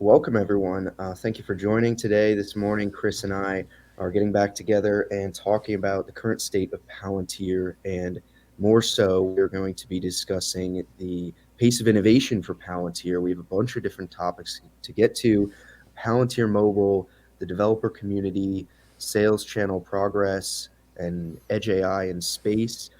Welcome, everyone. Thank you for joining today. This morning, Kris and I are getting back together and talking about the current state of Palantir. And more so, we're going to be discussing the pace of innovation for Palantir. We have a bunch of different topics to get to: Palantir Mobile, the developer community, sales channel progress, and Edge AI in space.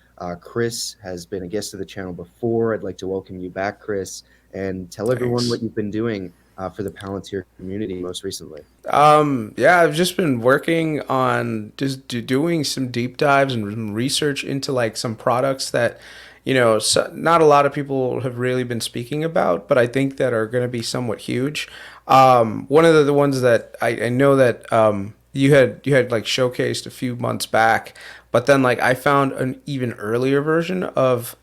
Kris has been a guest of the channel before. I'd like to welcome you back, Kris, and tell everyone what Thanks. you've been doing for the Palantir community most recently. Yeah, I've just been working on just doing some deep dives and research into like some products that, not a lot of people have really been speaking about, but I think that are going to be somewhat huge. One of the ones that I know that you had like showcased a few months back, but then like I found an even earlier version of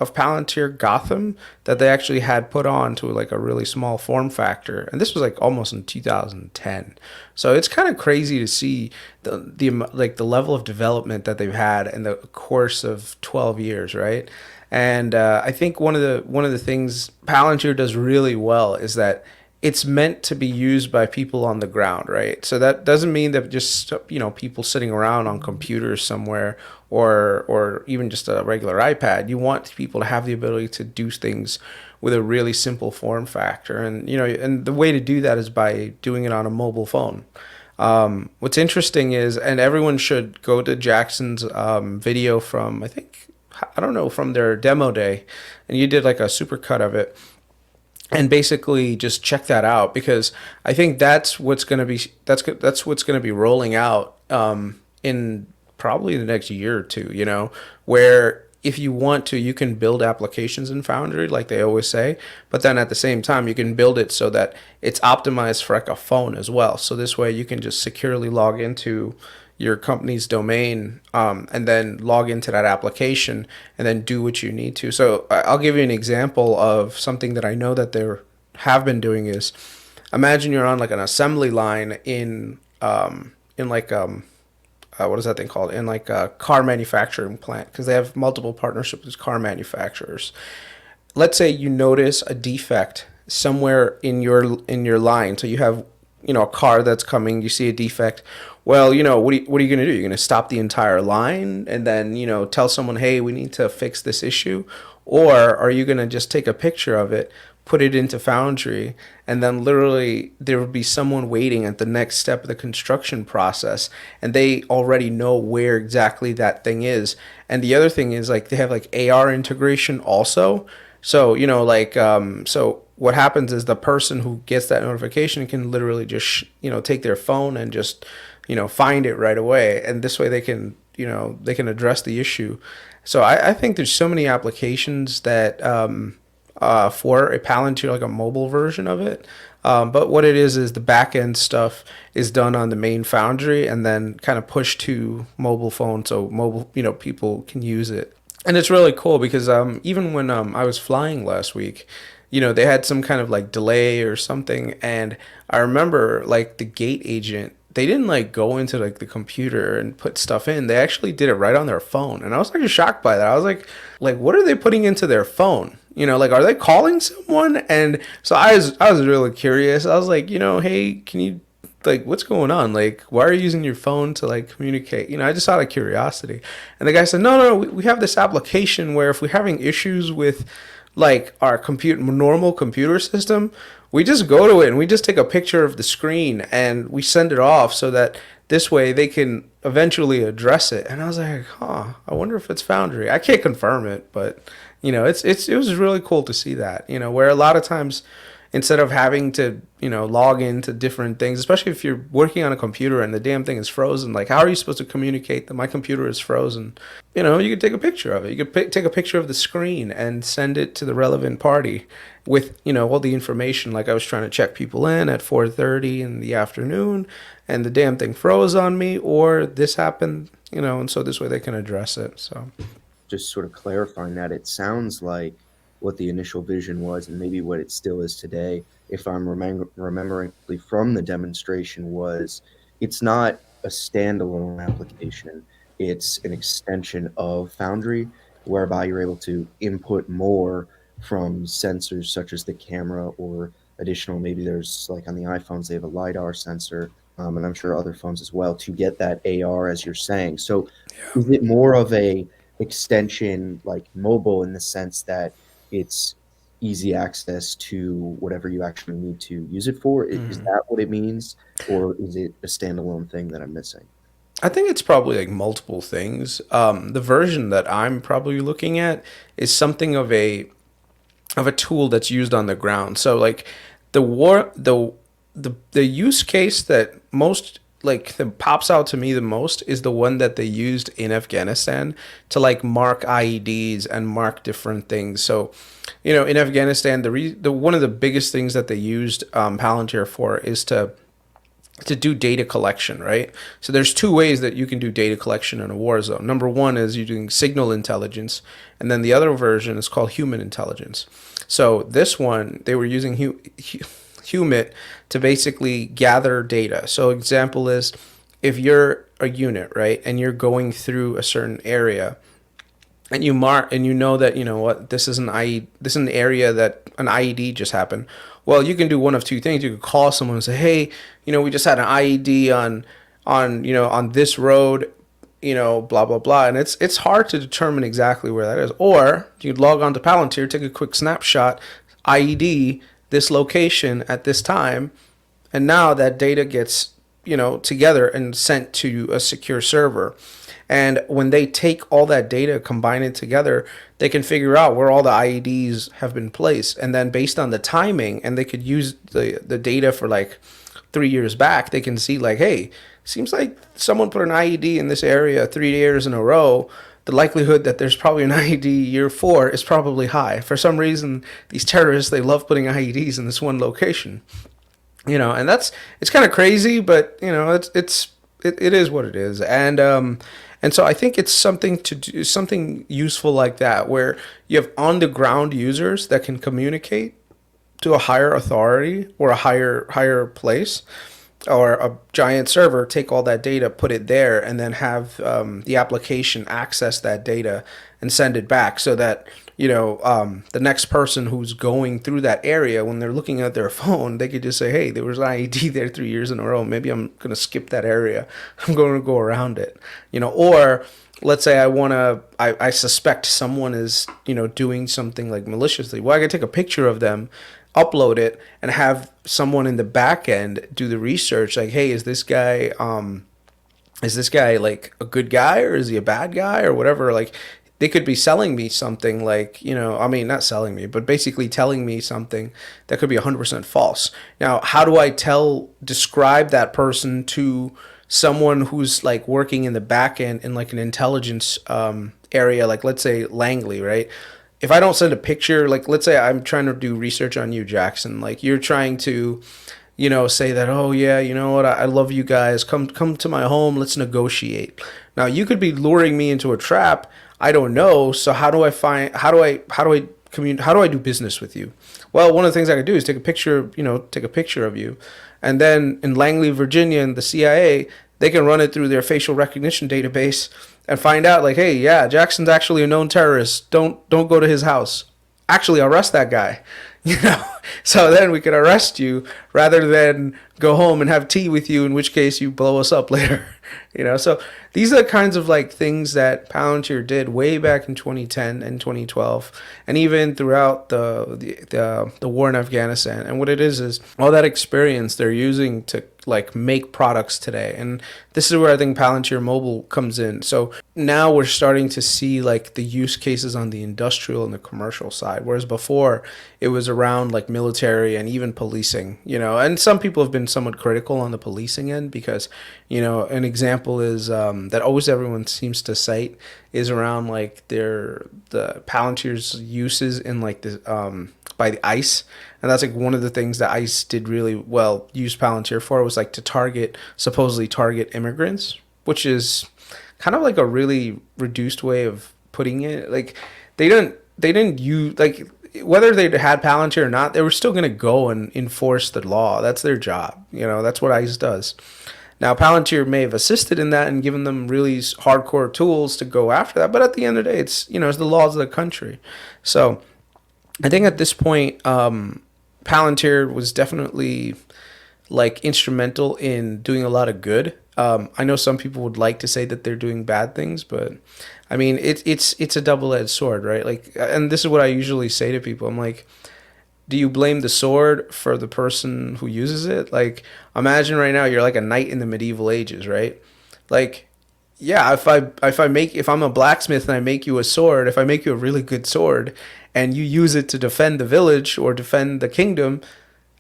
Palantir Gotham that they actually had put on to like a really small form factor, and this was like almost in 2010. So it's kind of crazy to see the level of development that they've had in the course of 12 years, right? And I think one of the things Palantir does really well is that it's meant to be used by people on the ground, right? So that doesn't mean that just people sitting around on computers somewhere or even just a regular iPad. You want people to have the ability to do things with a really simple form factor, and and the way to do that is by doing it on a mobile phone. What's interesting is, and everyone should go to Jackson's video from I don't know, from their demo day, and you did like a supercut of it, and basically just check that out because I think that's what's going to be rolling out in probably the next year or two. Where if you want to, you can build applications in Foundry, like they always say, but then at the same time, you can build it so that it's optimized for like a phone as well. So this way, you can just securely log into your company's domain, and then log into that application and then do what you need to. So I'll give you an example of something that I know that they have been doing is, imagine you're on like an assembly line in like what is that thing called, in like a car manufacturing plant, because they have multiple partnerships with car manufacturers. Let's say you notice a defect somewhere in your line. So you have a car that's coming, you see a defect. Well, what are you going to do? You're going to stop the entire line and then tell someone, hey, we need to fix this issue? Or are you going to just take a picture of it, put it into Foundry, and then literally there will be someone waiting at the next step of the construction process, and they already know where exactly that thing is. And the other thing is, like, they have like AR integration also. So so what happens is the person who gets that notification can literally just take their phone and just find it right away, and this way they can address the issue. So I think there's so many applications that for a Palantir, like a mobile version of it. But what it is the back end stuff is done on the main Foundry and then kind of pushed to mobile phone, so mobile people can use it. And it's really cool because even when I was flying last week, they had some kind of like delay or something, and I remember like the gate agent, they didn't like go into like the computer and put stuff in. They actually did it right on their phone, and I was like shocked by that. I was like, what are they putting into their phone? Like, are they calling someone? And so I was really curious. I was like, hey, can you, like, what's going on? Like, why are you using your phone to like communicate? I just out of curiosity. And the guy said, no, we have this application where if we're having issues with like our normal computer system, we just go to it and we just take a picture of the screen and we send it off so that this way they can eventually address it. And I was like, I wonder if it's Foundry. I can't confirm it, but it was really cool to see that. Where a lot of times, instead of having to log into different things, especially if you're working on a computer and the damn thing is frozen, like, how are you supposed to communicate that my computer is frozen? You could take a picture of it. You could take a picture of the screen and send it to the relevant party with all the information. Like, I was trying to check people in at 4:30 in the afternoon and the damn thing froze on me, or this happened, and so this way they can address it. So Just sort of clarifying that, it sounds like what the initial vision was and maybe what it still is today, if I'm remembering from the demonstration, was it's not a standalone application. It's an extension of Foundry, whereby you're able to input more from sensors such as the camera or additional, maybe there's like on the iPhones, they have a LiDAR sensor, and I'm sure other phones as well to get that AR, as you're saying. So is it more of a extension like mobile in the sense that it's easy access to whatever you actually need to use it for? Is that what it means? Or is it a standalone thing that I'm missing? I think it's probably like multiple things. The version that I'm probably looking at is something of a tool that's used on the ground. So like the war the use case that most like that pops out to me the most is the one that they used in Afghanistan to like mark IEDs and mark different things. So, in Afghanistan, the one of the biggest things that they used Palantir for is to do data collection, right? So there's two ways that you can do data collection in a war zone. Number one is using signal intelligence, and then the other version is called human intelligence. So this one, they were using human to basically gather data. So example is if you're a unit, right, and you're going through a certain area, and you mark and you know that what this is this is an area that an IED just happened. Well, you can do one of two things. You could call someone and say, "Hey, we just had an IED on this road, blah blah blah," and it's hard to determine exactly where that is. Or you'd log on to Palantir, take a quick snapshot, IED this location at this time, and now that data gets together and sent to a secure server. And when they take all that data, combine it together, they can figure out where all the IEDs have been placed. And then based on the timing, and they could use the data for like 3 years back, they can see like, hey, seems like someone put an IED in this area 3 years in a row. The likelihood that there's probably an IED year 4 is probably high. For some reason, these terrorists, they love putting IEDs in this one location. And it's kind of crazy, but it is what it is. And so I think it's something to do, something useful like that, where you have on the ground users that can communicate to a higher authority or a higher place, or a giant server, take all that data, put it there, and then have the application access that data and send it back, so that the next person who's going through that area, when they're looking at their phone, they could just say, hey, there was an IED there 3 years in a row. Maybe I'm going to skip that area. I'm going to go around it. Or let's say I suspect someone is, doing something like maliciously. Well, I can take a picture of them, upload it, and have someone in the back end do the research. Like, hey, is this guy like a good guy, or is he a bad guy, or whatever? Like, they could be selling me something like, not selling me, but basically telling me something that could be 100% false. Now, how do I describe that person to someone who's like working in the back end in like an intelligence area, like let's say Langley, right? If I don't send a picture, like let's say I'm trying to do research on you, Jackson, like you're trying to, say that, oh yeah, you know what, I love you guys, come to my home, let's negotiate. Now you could be luring me into a trap. I don't know. So how do I do business with you? Well, one of the things I could do is take a picture of you, and then in Langley, Virginia, and the CIA, they can run it through their facial recognition database and find out like, hey, yeah, Jackson's actually a known terrorist. Don't go to his house. Actually, arrest that guy. So then we could arrest you rather than go home and have tea with you, in which case you blow us up later. So these are the kinds of like things that Palantir did way back in 2010 and 2012, and even throughout the war in Afghanistan. And what it is all that experience they're using to like make products today. And this is where I think Palantir Mobile comes in. So now we're starting to see like the use cases on the industrial and the commercial side, whereas before it was around like military and even policing, and some people have been somewhat critical on the policing end because, an example is that always everyone seems to cite is around like the Palantir's uses in like the by the ICE. And that's like one of the things that ICE did really well, use Palantir for, was like to supposedly target immigrants, which is kind of like a really reduced way of putting it. Like they didn't use, like, whether they had Palantir or not, they were still going to go and enforce the law. That's their job. That's what ICE does. Now, Palantir may have assisted in that and given them really hardcore tools to go after that. But at the end of the day, it's the laws of the country. So I think at this point, Palantir was definitely like instrumental in doing a lot of good. I know some people would like to say that they're doing bad things, but I mean it's a double edged sword, right? Like, and this is what I usually say to people. I'm like, do you blame the sword for the person who uses it? Like, imagine right now you're like a knight in the medieval ages, right? Like, yeah, if I'm a blacksmith and I make you a sword, if I make you a really good sword and you use it to defend the village or defend the kingdom,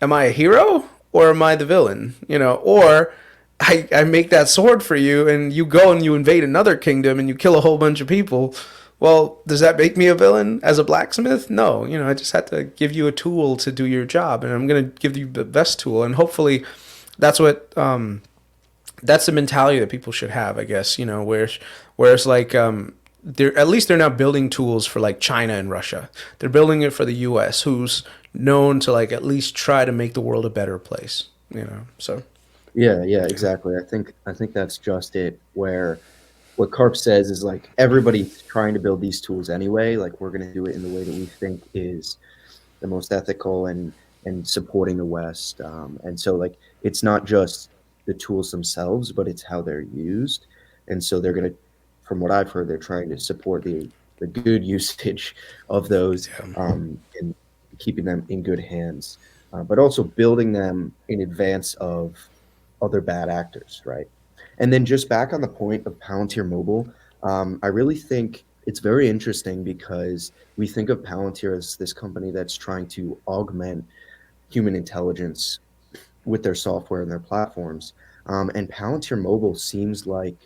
am I a hero or am I the villain? Or I make that sword for you and you go and you invade another kingdom and you kill a whole bunch of people. Well, does that make me a villain as a blacksmith? No, I just had to give you a tool to do your job, and I'm going to give you the best tool. And hopefully, that's what that's the mentality that people should have, I guess. Whereas like they're at least they're not building tools for like China and Russia. They're building it for the U.S., who's known to like at least try to make the world a better place. So Yeah, exactly. I think that's just it. Where what Karp says is like everybody's trying to build these tools anyway. Like we're going to do it in the way that we think is the most ethical and supporting the West. And so like it's not just the tools themselves, but it's how they're used. And so they're going to, from what I've heard, they're trying to support the good usage of those yeah. and keeping them in good hands, but also building them in advance of other bad actors, right? And then just back on the point of Palantir Mobile, I really think it's very interesting because we think of Palantir as this company that's trying to augment human intelligence with their software and their platforms. And Palantir Mobile seems like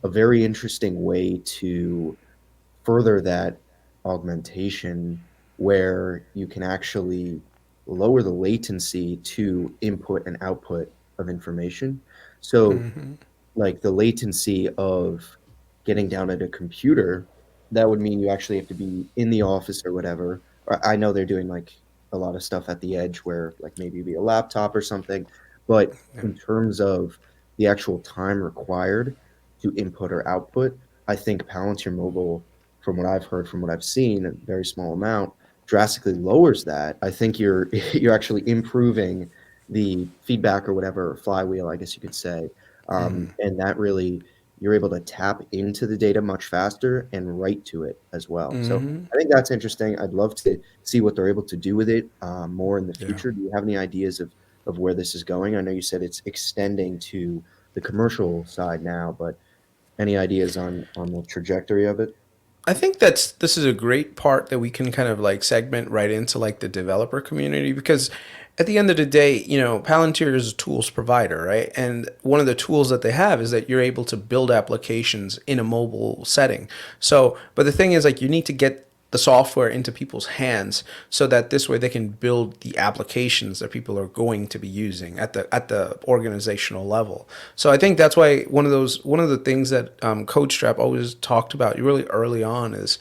a very interesting way to further that augmentation where you can actually lower the latency to input and output of information. So Mm-hmm. like the latency of getting down at a computer, that would mean you actually have to be in the office or whatever. Or I know they're doing like a lot of stuff at the edge where like maybe be a laptop or something. But Yeah. in terms of the actual time required to input or output, I think Palantir Mobile, from what I've heard, from what I've seen, a very small amount, drastically lowers that. I think you're you're actually improving the feedback or whatever flywheel, I guess you could say, and that really you're able to tap into the data much faster and write to it as well. So Mm-hmm. I think that's interesting. I'd love to see what they're able to do with it more in the Yeah. future. Do you have any ideas of where this is going? I know you said it's extending to the commercial side now, but any ideas on the trajectory of it? I think this is a great part that we can kind of like segment right into like the developer community, because at the end of the day, Palantir is a tools provider, right? And one of the tools that they have is that you're able to build applications in a mobile setting. So, but the thing is, like, you need to get the software into people's hands so that this way they can build the applications that people are going to be using at the organizational level. So I think that's why one of the things that CodeStrap always talked about really early on is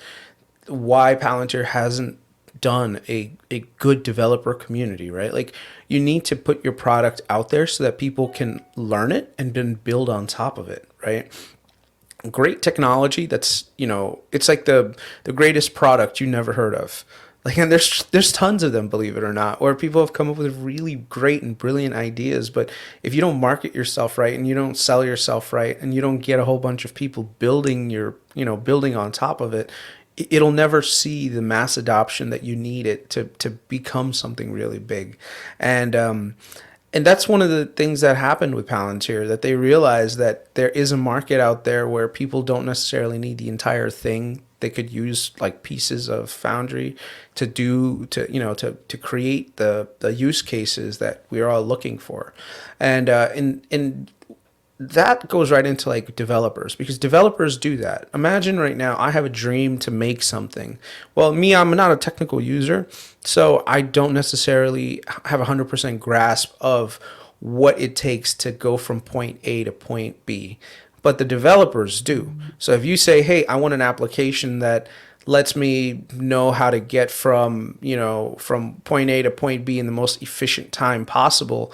why Palantir hasn't done a good developer community, right? Like, you need to put your product out there so that people can learn it and then build on top of it, right? Great technology that's, it's like the greatest product you never heard of. Like, and there's tons of them, believe it or not, where people have come up with really great and brilliant ideas, but if you don't market yourself right and you don't sell yourself right and you don't get a whole bunch of people building on top of it, it'll never see the mass adoption that you need it to become something really big. And that's one of the things that happened with Palantir, that they realized that there is a market out there where people don't necessarily need the entire thing. They could use like pieces of Foundry to create the use cases that we're all looking for. And that goes right into like developers, because developers do that. Imagine right now I have a dream to make something. Well, me, I'm not a technical user, so I don't necessarily have 100% grasp of what it takes to go from point A to point B. But the developers do. So if you say, "Hey, I want an application that lets me know how to get from point A to point B in the most efficient time possible,"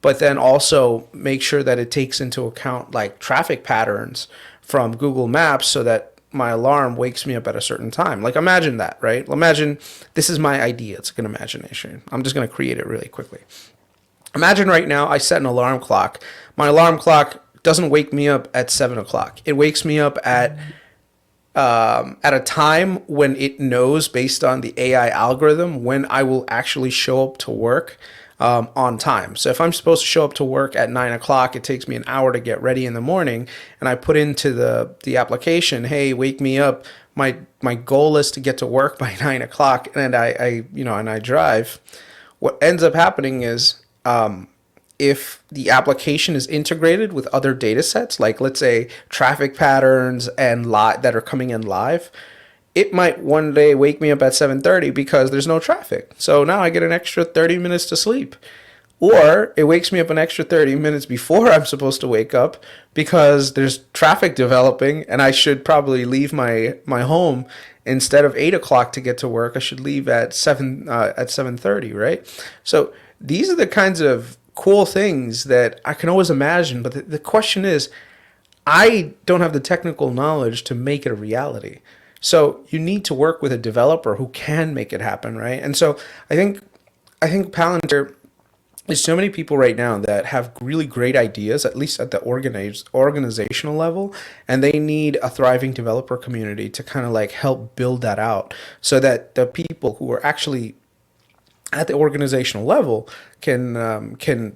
but then also make sure that it takes into account like traffic patterns from Google Maps so that my alarm wakes me up at a certain time. Like imagine that, right? Imagine this is my idea. It's like an imagination. I'm just going to create it really quickly. Imagine right now I set an alarm clock. My alarm clock doesn't wake me up at 7 o'clock. It wakes me up at a time when it knows based on the AI algorithm when I will actually show up to work on time. So if I'm supposed to show up to work at 9 o'clock, it takes me an hour to get ready in the morning, and I put into the application, hey, wake me up. My goal is to get to work by 9 o'clock, and I drive. What ends up happening is if the application is integrated with other data sets, like let's say traffic patterns and that are coming in live, it might one day wake me up at 7:30 because there's no traffic. So now I get an extra 30 minutes to sleep. Or it wakes me up an extra 30 minutes before I'm supposed to wake up because there's traffic developing and I should probably leave my home instead of 8 o'clock to get to work. I should leave at 7:30, right? So these are the kinds of cool things that I can always imagine. But the question is, I don't have the technical knowledge to make it a reality. So you need to work with a developer who can make it happen, right? And so I think Palantir, there's so many people right now that have really great ideas, at least at the organizational level, and they need a thriving developer community to kind of like help build that out so that the people who are actually at the organizational level can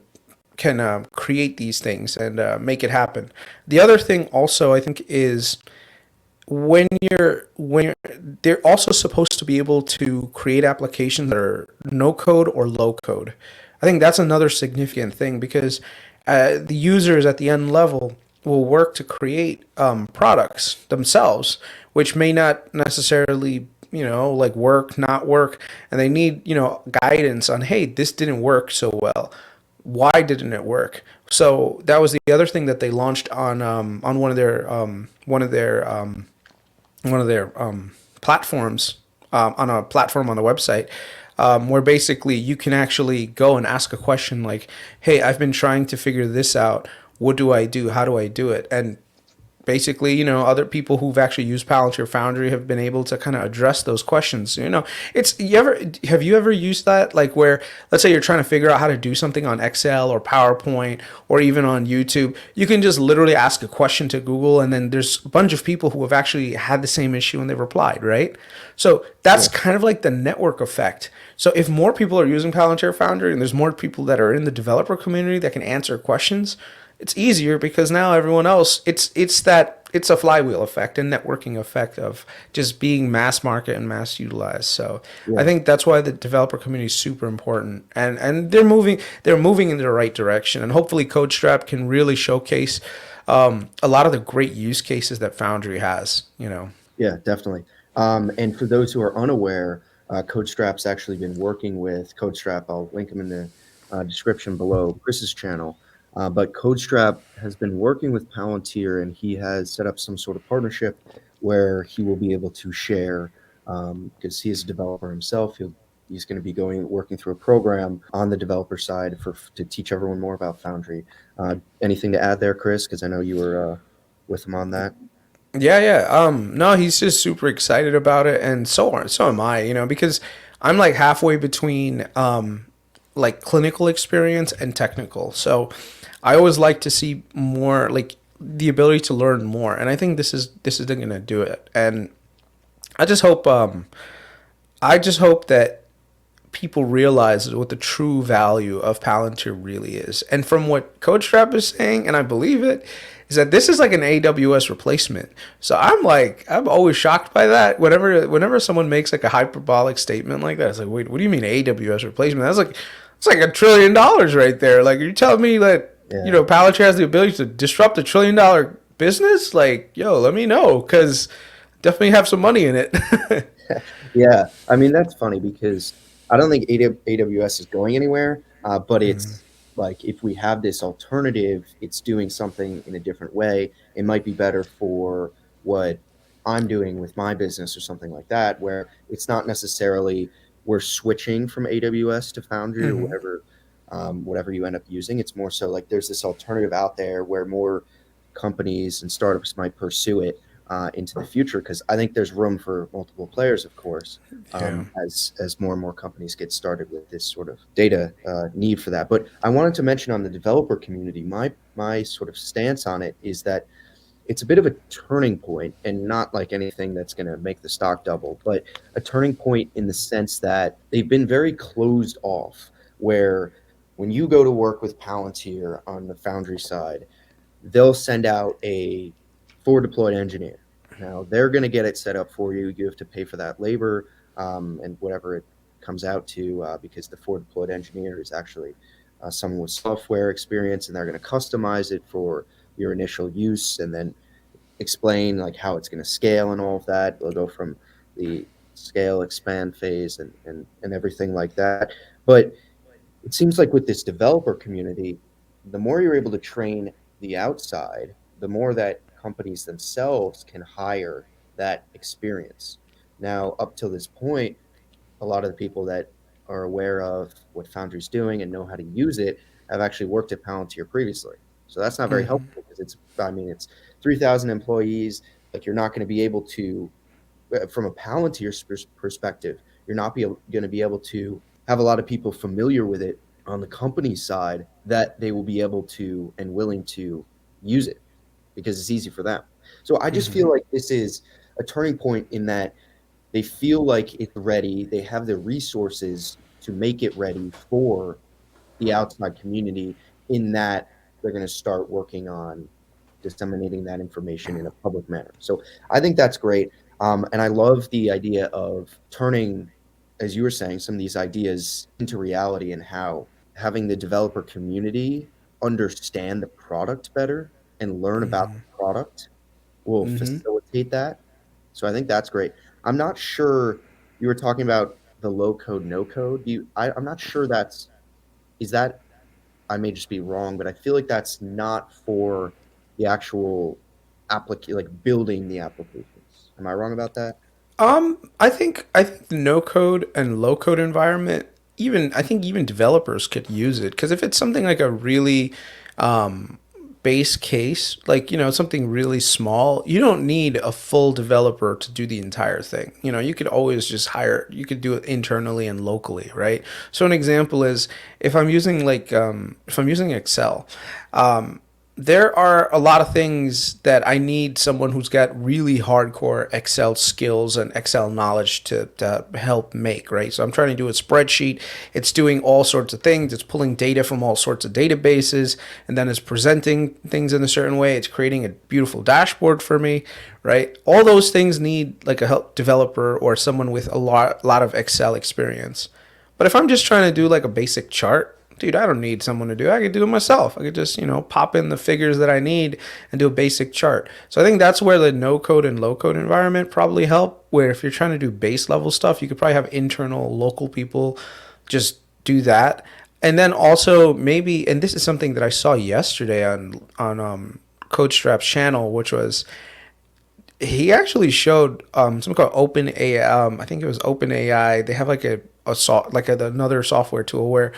create these things and make it happen. The other thing also I think is they're also supposed to be able to create applications that are no code or low code. I think that's another significant thing because the users at the end level will work to create products themselves, which may not necessarily like work, not work, and they need guidance on, hey, this didn't work so well. Why didn't it work? So that was the other thing that they launched on one of their platforms, on a platform on the website, where basically you can actually go and ask a question like, hey, I've been trying to figure this out. What do I do? How do I do it? And basically, other people who've actually used Palantir Foundry have been able to kind of address those questions. Have you ever used that? Like where, let's say you're trying to figure out how to do something on Excel or PowerPoint or even on YouTube, you can just literally ask a question to Google, and then there's a bunch of people who have actually had the same issue and they've replied, right? So that's Yeah. kind of like the network effect. So if more people are using Palantir Foundry and there's more people that are in the developer community that can answer questions, it's easier because now everyone else, it's a flywheel effect and networking effect of just being mass market and mass utilized. So I Yeah. think that's why the developer community is super important, and they're moving in the right direction, and hopefully CodeStrap can really showcase a lot of the great use cases that Foundry has. Yeah, definitely. And for those who are unaware, CodeStrap's actually been working with CodeStrap. I'll link him in the description below Chris's channel. But CodeStrap has been working with Palantir, and he has set up some sort of partnership where he will be able to share, because he is a developer himself. He's going to be working through a program on the developer side to teach everyone more about Foundry. Anything to add there, Kris? Because I know you were with him on that. Yeah, yeah. No, he's just super excited about it, and so am I. Because I'm like halfway between like clinical experience and technical. So I always like to see more, like the ability to learn more, and I think this is going to do it. And I just hope that people realize what the true value of Palantir really is. And from what CodeStrap is saying, and I believe it, is that this is like an AWS replacement. So I'm always shocked by that. Whenever someone makes like a hyperbolic statement like that, it's like, wait, what do you mean AWS replacement? It's like $1 trillion right there. Like, you're telling me that Yeah. Palantir has the ability to disrupt $1 trillion business? Like, yo, let me know, because definitely have some money in it. Yeah, I mean that's funny because I don't think AWS is going anywhere, but Mhm. it's like if we have this alternative, it's doing something in a different way. It might be better for what I'm doing with my business or something like that, where it's not necessarily we're switching from AWS to Foundry or Mhm. whatever you end up using. It's more so like there's this alternative out there where more companies and startups might pursue it. into the future, because I think there's room for multiple players, of course, Yeah. as more and more companies get started with this sort of data need for that. But I wanted to mention on the developer community, my sort of stance on it is that it's a bit of a turning point, and not like anything that's going to make the stock double, but a turning point in the sense that they've been very closed off, where when you go to work with Palantir on the Foundry side, they'll send out a forward deployed engineer. Now they're going to get it set up for you. You have to pay for that labor, and whatever it comes out to, because the forward deployed engineer is actually someone with software experience, and they're going to customize it for your initial use, and then explain like how it's going to scale and all of that. They'll go from the scale expand phase and everything like that. But it seems like with this developer community, the more you're able to train the outside, the more that companies themselves can hire that experience. Now, up till this point, a lot of the people that are aware of what Foundry's doing and know how to use it have actually worked at Palantir previously. So that's not very helpful, because it's 3,000 employees. Like, you're not going to be able to, from a Palantir perspective, you're not going to be able to have a lot of people familiar with it on the company side that they will be able to and willing to use it, because it's easy for them. So I just feel like this is a turning point in that they feel like it's ready. They have the resources to make it ready for the outside community, in that they're going to start working on disseminating that information in a public manner. So I think that's great. And I love the idea of turning, as you were saying, some of these ideas into reality, and how having the developer community understand the product better and learn about the product will facilitate that. So I think that's great. I'm not sure, you were talking about the low code, no code. I'm not sure is that, I may just be wrong, but I feel like that's not for the actual like building the applications. Am I wrong about that? I think the no code and low code environment, even I think even developers could use it, because if it's something like a really base case, like something really small, you don't need a full developer to do the entire thing. You could always just hire. You could do it internally and locally, right? So an example is if I'm using Excel. There are a lot of things that I need someone who's got really hardcore Excel skills and Excel knowledge to help make, right? So I'm trying to do a spreadsheet. It's doing all sorts of things. It's pulling data from all sorts of databases, and then it's presenting things in a certain way. It's creating a beautiful dashboard for me, right? All those things need like a help developer or someone with a lot of Excel experience. But if I'm just trying to do like a basic chart, dude, I don't need someone to do it. I could do it myself. I could just, pop in the figures that I need and do a basic chart. So I think that's where the no code and low code environment probably help. Where if you're trying to do base level stuff, you could probably have internal local people just do that. And then also maybe, and this is something that I saw yesterday on Code Strap's channel, which was he actually showed something called Open AI. I think it was Open AI. They have like another software tool where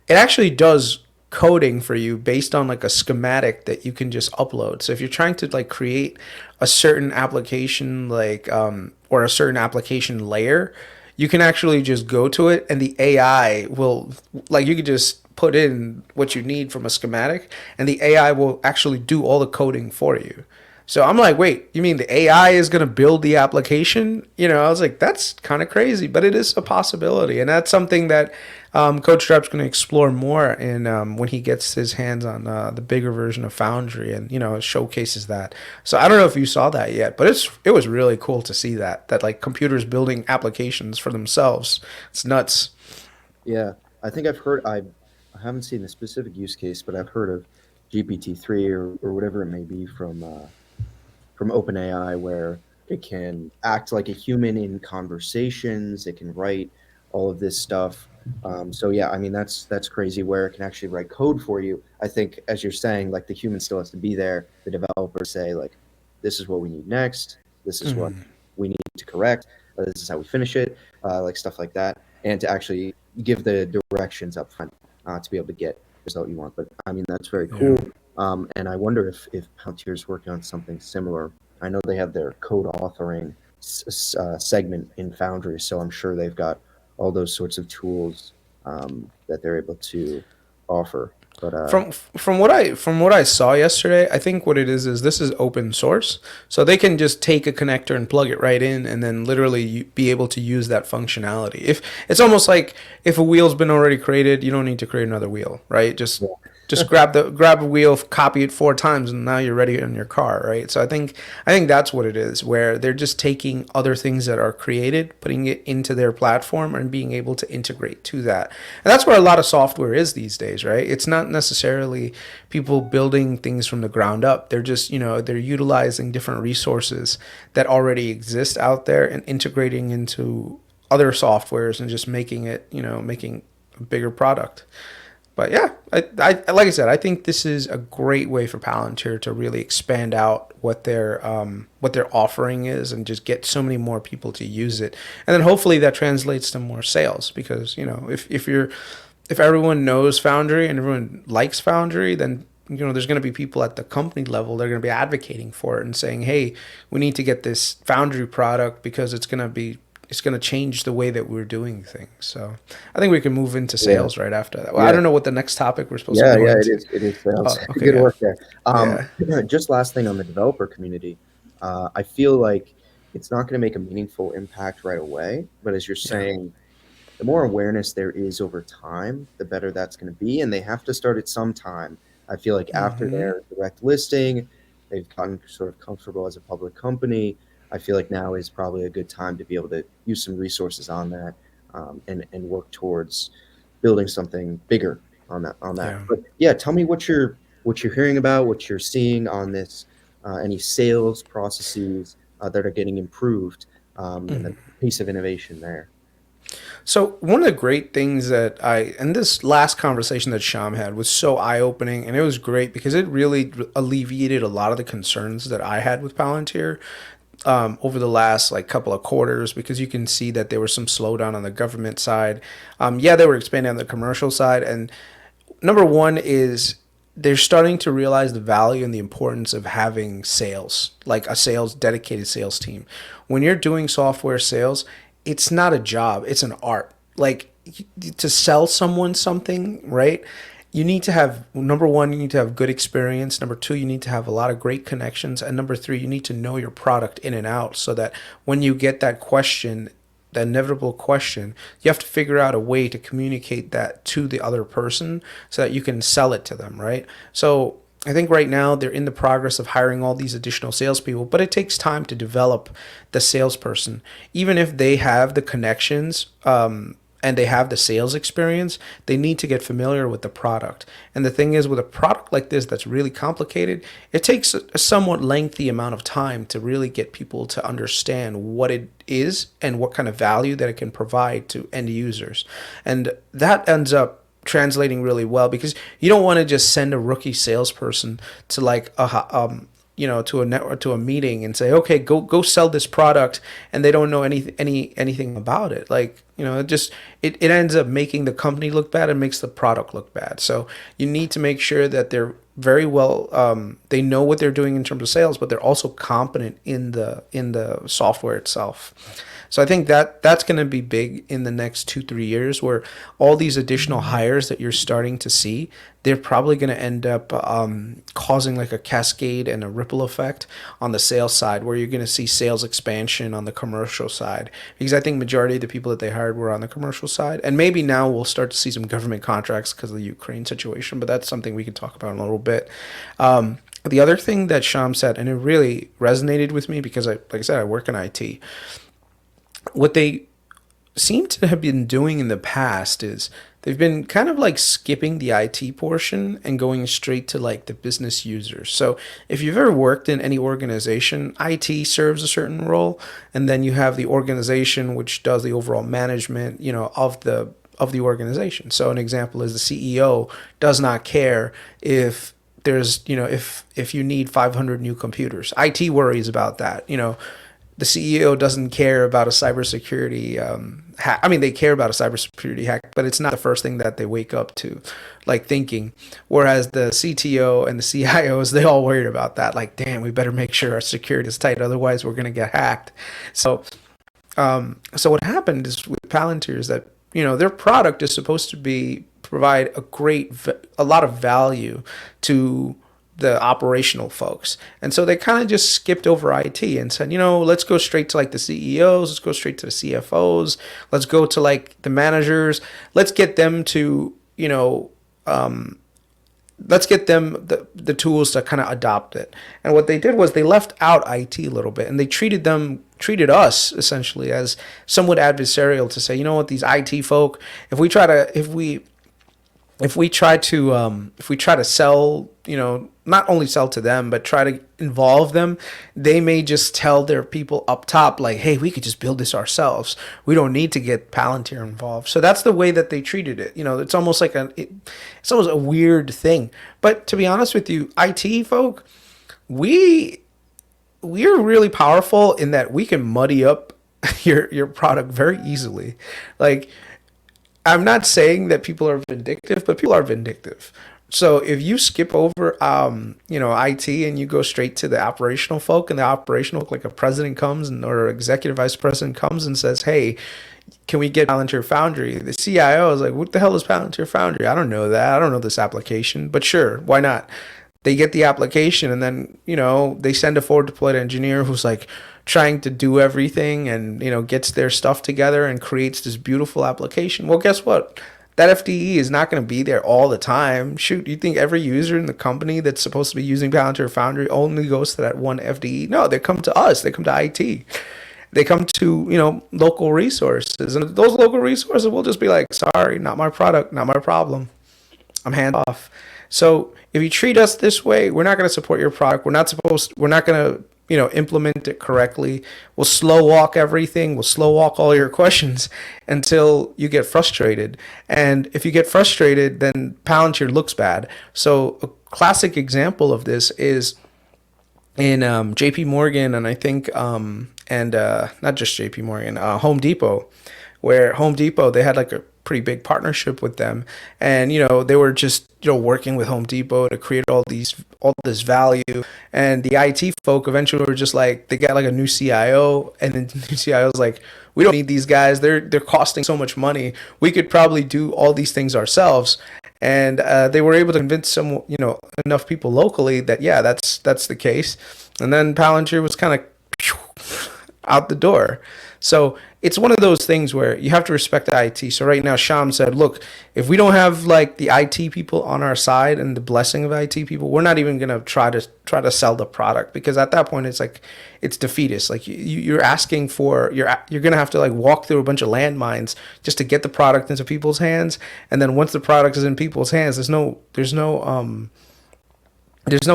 it actually does coding for you based on like a schematic that you can just upload. So if you're trying to like create a certain application or a certain application layer, you can actually just go to it, and the AI will, like, you could just put in what you need from a schematic, and the AI will actually do all the coding for you. So I'm like, wait, you mean the AI is going to build the application? I was like, that's kind of crazy, but it is a possibility. And that's something that Coach Strap's going to explore more in when he gets his hands on the bigger version of Foundry, and, it showcases that. So I don't know if you saw that yet, but it was really cool to see that like computers building applications for themselves. It's nuts. Yeah, I think I haven't seen the specific use case, but I've heard of GPT-3 or whatever it may be from OpenAI, where it can act like a human in conversations. It can write all of this stuff. So yeah, I mean that's crazy, where it can actually write code for you. I think, as you're saying, like the human still has to be there. The developers say like, this is what we need next. This is what we need to correct. This is how we finish it. Like stuff like that, and to actually give the directions up front to be able to get the result you want. But I mean that's very Yeah. cool. And I wonder if Palantir is working on something similar. I know they have their code authoring segment in Foundry, so I'm sure they've got all those sorts of tools that they're able to offer. But From what I saw yesterday, I think what it is this is open source, so they can just take a connector and plug it right in, and then literally be able to use that functionality. If it's almost like if a wheel's been already created, you don't need to create another wheel, right? Just grab a wheel, copy it 4 times, and now you're ready in your car, right? So I think that's what it is, where they're just taking other things that are created, putting it into their platform, and being able to integrate to that. And that's where a lot of software is these days, right? It's not necessarily people building things from the ground up. They're just, they're utilizing different resources that already exist out there and integrating into other softwares and just making it, making a bigger product. But yeah, I like I said, I think this is a great way for Palantir to really expand out what their offering is and just get so many more people to use it, and then hopefully that translates to more sales. Because if everyone knows Foundry and everyone likes Foundry, then there's going to be people at the company level that are going to be advocating for it and saying, hey, we need to get this Foundry product because it's going to change the way that we're doing things. So I think we can move into sales right after that. Well, I don't know what the next topic we're supposed to go into. It is sales. Okay, Good yeah. work there. Just last thing on the developer community, I feel like it's not going to make a meaningful impact right away, but as you're saying, the more awareness there is over time, the better that's going to be, and they have to start at some time. I feel like after their direct listing, they've gotten sort of comfortable as a public company. I feel like now is probably a good time to be able to use some resources on that and work towards building something bigger on that. Yeah. But yeah, tell me what you're hearing about, what you're seeing on this, any sales processes that are getting improved, and the piece of innovation there. So one of the great things and this last conversation that Sham had was so eye-opening, and it was great because it really alleviated a lot of the concerns that I had with Palantir over the last couple of quarters, because you can see that there was some slowdown on the government side. They were expanding on the commercial side, and number one is they're starting to realize the value and the importance of having sales, like a dedicated sales team. When you're doing software sales, it's not a job, it's an art. Like, to sell someone something, right? You need to have, number one, you need to have good experience. Number two, you need to have a lot of great connections. And number three, you need to know your product in and out, so that when you get that question, the inevitable question, you have to figure out a way to communicate that to the other person so that you can sell it to them, right? So I think right now they're in the progress of hiring all these additional salespeople, but it takes time to develop the salesperson. Even if they have the connections, and they have the sales experience, they need to get familiar with the product. And the thing is, with a product like this that's really complicated, it takes a somewhat lengthy amount of time to really get people to understand what it is and what kind of value that it can provide to end users. And that ends up translating really well, because you don't want to just send a rookie salesperson to to a network, to a meeting, and say, okay, go sell this product, and they don't know anything about it. It ends up making the company look bad and makes the product look bad. So you need to make sure that they're very well, they know what they're doing in terms of sales, but they're also competent in the software itself. So I think that's going to be big in the next 2-3 years, where all these additional hires that you're starting to see, they're probably going to end up causing like a cascade and a ripple effect on the sales side, where you're going to see sales expansion on the commercial side. Because I think majority of the people that they hired were on the commercial side. And maybe now we'll start to see some government contracts because of the Ukraine situation, but that's something we can talk about in a little bit. The other thing that Sham said, and it really resonated with me because, like I said, I work in IT. What they seem to have been doing in the past is they've been kind of like skipping the IT portion and going straight to like the business users. So if you've ever worked in any organization, IT serves a certain role, and then you have the organization which does the overall management, of the organization. So an example is the CEO does not care if there's, if you need 500 new computers. IT worries about that. the CEO doesn't care about a cybersecurity hack. I mean, they care about a cybersecurity hack, but it's not the first thing that they wake up to, like thinking. Whereas the CTO and the CIOs, they all worried about that. Like, damn, we better make sure our security is tight, otherwise we're gonna get hacked. So what happened is with Palantir is that their product is supposed to be provide a lot of value to the operational folks. And so they kind of just skipped over IT and said, let's go straight to like the CEOs, let's go straight to the CFOs, let's go to like the managers, let's get them to, let's get them the tools to kind of adopt it. And what they did was they left out IT a little bit, and they treated us essentially as somewhat adversarial to say, you know what, these IT folk, if we try to sell, not only sell to them, but try to involve them, they may just tell their people up top, like, hey, we could just build this ourselves. We don't need to get Palantir involved. So that's the way that they treated it. It's almost like it's almost a weird thing. But to be honest with you, IT folk, we're really powerful in that we can muddy up your product very easily. Like, I'm not saying that people are vindictive, but people are vindictive. So if you skip over, IT and you go straight to the operational folk, and the operational, like a president comes or executive vice president comes and says, hey, can we get Palantir Foundry? The CIO is like, what the hell is Palantir Foundry? I don't know that. I don't know this application, but sure, why not? They get the application, and then, they send a forward deployed engineer who's like trying to do everything and, gets their stuff together and creates this beautiful application. Well, guess what? That FDE is not going to be there all the time. Shoot, you think every user in the company that's supposed to be using Palantir Foundry only goes to that one FDE? No, they come to us. They come to IT. They come to, local resources. And those local resources will just be like, sorry, not my product, not my problem. I'm hands off. So if you treat us this way, we're not going to support your product. We're not going to, implement it correctly. We'll slow walk everything. We'll slow walk all your questions until you get frustrated. And if you get frustrated, then Palantir looks bad. So a classic example of this is in JP Morgan, and I think, not just JP Morgan, Home Depot, where Home Depot, they had like a pretty big partnership with them, and they were just working with Home Depot to create all this value. And the IT folk eventually were just like, they got like a new CIO, and then the new CIO was like, we don't need these guys, they're costing so much money, we could probably do all these things ourselves. And they were able to convince enough people locally that that's the case. And then Palantir was kind of out the door. So it's one of those things where you have to respect the IT. So right now, Sham said, look, if we don't have like the IT people on our side and the blessing of IT people, we're not even going to try to sell the product, because at that point it's like, it's defeatist. Like you're asking for, you're going to have to like walk through a bunch of landmines just to get the product into people's hands. And then once the product is in people's hands, there's no